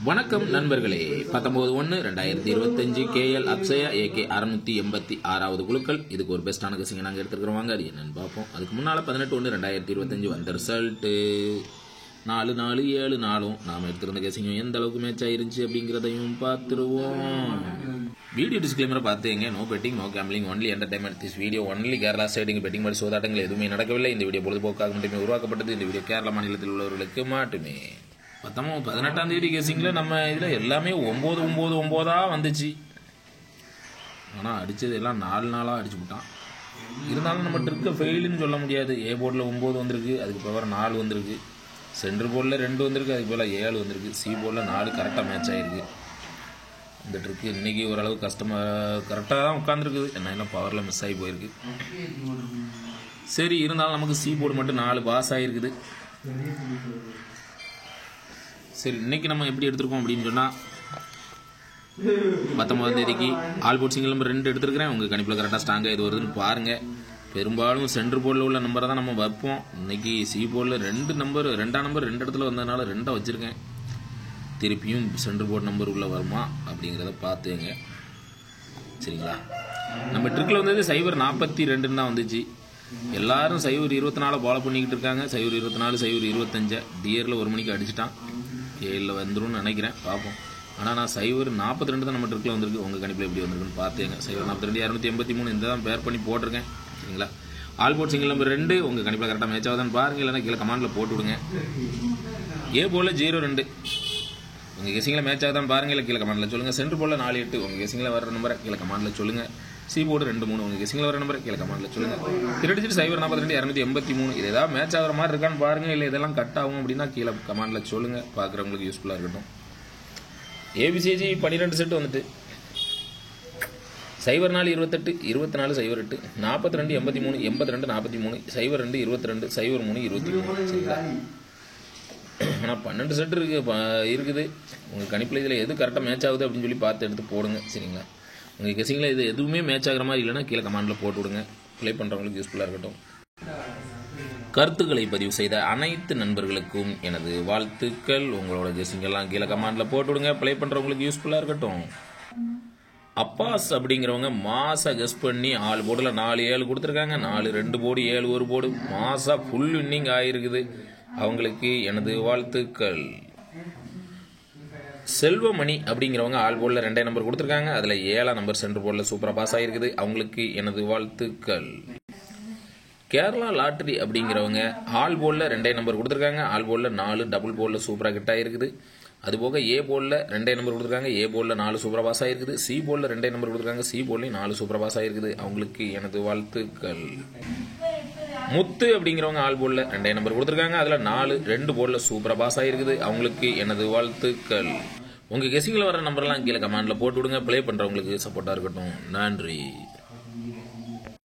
வணக்கம் நண்பர்களே. 19/1/2025 KL Akshaya AK 686வது குழுக்கள். இதுக்கு ஒரு பெஸ்டான கசிங்க நாங்கள் எடுத்துக்கிறோம். வாங்க அது என்னன்னு பார்ப்போம். அதுக்கு முன்னால் 18/1/2025 வந்த ரிசல்ட்டு 4-4-7-4 நாம் எடுத்திருந்த கசிங்க எந்த அளவுக்கு மேட்ச் ஆயிருந்துச்சு அப்படிங்கிறதையும் பார்த்துருவோம். வீடியோ டிஸ்க்ளைமரை பார்த்துங்க. No betting, no gambling, only entertainment. This video only Kerala stating betting மாதிரி சோதாட்டங்கள் எதுவுமே நடக்கவில்லை. இந்த வீடியோ பொழுதுபோக்காக மட்டுமே உருவாக்கப்பட்டது. இந்த வீடியோ கேரளா மாநிலத்தில் உள்ளவர்களுக்கு மட்டுமே. 18ஆம் தேதி கேசிங்கில் நம்ம இதில் எல்லாமே 9-9-9 வந்துச்சு. ஆனால் அடித்தது எல்லாம் 4 அடிச்சு விட்டான். இருந்தாலும் நம்ம ட்ரிக்கை ஃபெயிலுன்னு சொல்ல முடியாது. ஏ போர்டில் 9 வந்திருக்கு, அதுக்கு பவர் 4 வந்திருக்கு. சென்ட்ரல் போர்டில் 2 வந்திருக்கு, அதுக்கு போல் 7 வந்திருக்கு. சி போர்டில் 4 கரெக்டாக மேட்ச் ஆகிருக்கு. இந்த ட்ரிக்கு இன்றைக்கி ஓரளவு கரெக்டாக தான் உட்காந்துருக்குது. என்ன பவரில் மிஸ் ஆகி போயிருக்கு. சரி, இருந்தாலும் நமக்கு சி போர்டு மட்டும் 4 பாஸ் ஆகிருக்குது. சரி, இன்றைக்கி நம்ம எப்படி எடுத்துருக்கோம் அப்படின்னு சொன்னால் 19ஆம் தேதிக்கு ஆல் போர்ட் சிங்கிள் நம்பர் 2 எடுத்துருக்கிறேன். உங்கள் கணிப்பில் கரெக்டாக ஸ்ட்ராங்காக இது வருதுன்னு பாருங்கள். பெரும்பாலும் சென்ட்ரல் போர்டில் உள்ள நம்பரை தான் நம்ம வைப்போம். இன்றைக்கி சி போர்டில் 2 நம்பர் 2 இடத்துல வந்ததுனால 2 வச்சுருக்கேன். திருப்பியும் சென்ட்ரல் போர்டு நம்பர் உள்ள வருமா அப்படிங்கிறத பார்த்துங்க. சரிங்களா? நம்ம ட்ரிக்கில் வந்தது 042 தான் வந்துச்சு. எல்லாரும் 024 ஃபாலோ பண்ணிக்கிட்டு இருக்காங்க. 024 025 டியரில் 1 மணிக்கு அடிச்சுட்டான். கேஎல்ல வந்துடும் நினைக்கிறேன், பார்ப்போம். ஆனால் நான் 042 தான் நம்ம ட்ரிக்கில் வந்திருக்கு. உங்கள் கணிப்பில் எப்படி வந்திருக்குன்னு பார்த்துங்க. 042 283 இந்த தான் பேர் பண்ணி போட்டிருக்கேன். சரிங்களா? ஆல் போர்ட் சிங்கிள் நம்பர் 2 உங்கள் கணிப்பில் கரெக்டாக மேட்ச் ஆகுதான்னு பாருங்கள். இல்லைன்னா கீழே கமாண்டில் போட்டு விடுங்க. ஏ போல் 02 உங்கள் கெசிங்கில் மேட்ச் ஆகுதான் பாருங்கள். இல்லை கீழே கமாண்டில் சொல்லுங்கள். சென்ட்ரல் போல் 48 உங்கள் கெசிங்கில் வர நம்பரை கீழே கமாண்டில் சொல்லுங்கள். சி போர்டு 2-3 உங்கள் கெசிங்கில் வர நம்பரை கீழே கமாண்டில் சொல்லுங்கள். திருடிச்சிட்டு 042 283 இது ஏதாவது மேட்ச் ஆகிற மாதிரி இருக்கான்னு பாருங்கள். இல்லை இதெல்லாம் கட் ஆகும் அப்படின்னா கீழே கமாண்டில் சொல்லுங்கள். பார்க்குறவங்களுக்கு யூஸ்ஃபுல்லாக இருக்கட்டும். ஏபிசிஜி 12 செட்டு வந்துட்டு 04-28 24-08 42-83 82-43 02-22 03-23. சரிங்களா? ஆனால் 12 செட்டு இருக்குது. உங்கள் கணிப்பில் இதில் எது கரெக்டாக மேட்ச் ஆகுது அப்படின்னு சொல்லி பார்த்து எடுத்து போடுங்க. சரிங்களா? உங்கள் கெஸிங்கில் இது எதுவுமே மேட்ச் ஆகிற மாதிரி இல்லைன்னா கீழே கமாண்டில் போட்டு விடுங்க. ப்ளே பண்ணுறவங்களுக்கு யூஸ்ஃபுல்லாக இருக்கட்டும். கருத்துக்களை பதிவு செய்த அனைத்து நண்பர்களுக்கும் எனது வாழ்த்துக்கள். உங்களோட கெஸிங்கெல்லாம் கீழே கமாண்டில் போட்டு விடுங்க. ப்ளே பண்ணுறவங்களுக்கு யூஸ்ஃபுல்லாக இருக்கட்டும். அப்பாஸ் அப்படிங்கிறவங்க மாசா கெஸ் பண்ணி ஆல் போர்டில் 4-7 கொடுத்துருக்காங்க. 4-2 போர்டு 7-1 போர்டு மாசா ஃபுல் வின்னிங் ஆகிருக்குது. அவங்களுக்கு எனது வாழ்த்துக்கள். செல்வமணி அப்படிங்கிறவங்க ஆல் போர்டில் 2 நம்பர் கொடுத்துருக்காங்க. அதில் 7ஆம் நம்பர் சென்ட்ரல் போர்டில் சூப்பராக பாஸ் ஆகிருக்குது. அவங்களுக்கு எனது வாழ்த்துக்கள். கேரளா லாட்டரி அப்படிங்கிறவங்க ஆல் போர்டில் 2 நம்பர் கொடுத்துருக்காங்க. ஆல் போர்டில் 4 டபுள் போர்டில் சூப்பராக கிட்ட ஆகிருக்குது. அதுபோக ஏ போர்டில் 2 நம்பர் கொடுத்துருக்காங்க. ஏ போர்டில் 4 சூப்பராக பாஸ் ஆகிருக்குது. சி போர்டில் 2 நம்பர் கொடுத்துருக்காங்க. சி போர்டிலையும் 4 சூப்பராக பாஸ் ஆகிருக்குது. அவங்களுக்கு எனது வாழ்த்துக்கள். முத்து அப்படிங்கிறவங்க ஆல் போர்டில் 2 நம்பர் கொடுத்துருக்காங்க. அதில் 4 போர்டில் சூப்பராக பாஸ் ஆகிருக்குது. அவங்களுக்கு எனது வாழ்த்துக்கள். உங்கள் கெஸிங்கில் வர நம்பர்லாம் கீழே கமாண்டில் போட்டு விடுங்க. ப்ளே பண்ணுறவங்களுக்கு சப்போர்ட்டாக இருக்கட்டும். நன்றி.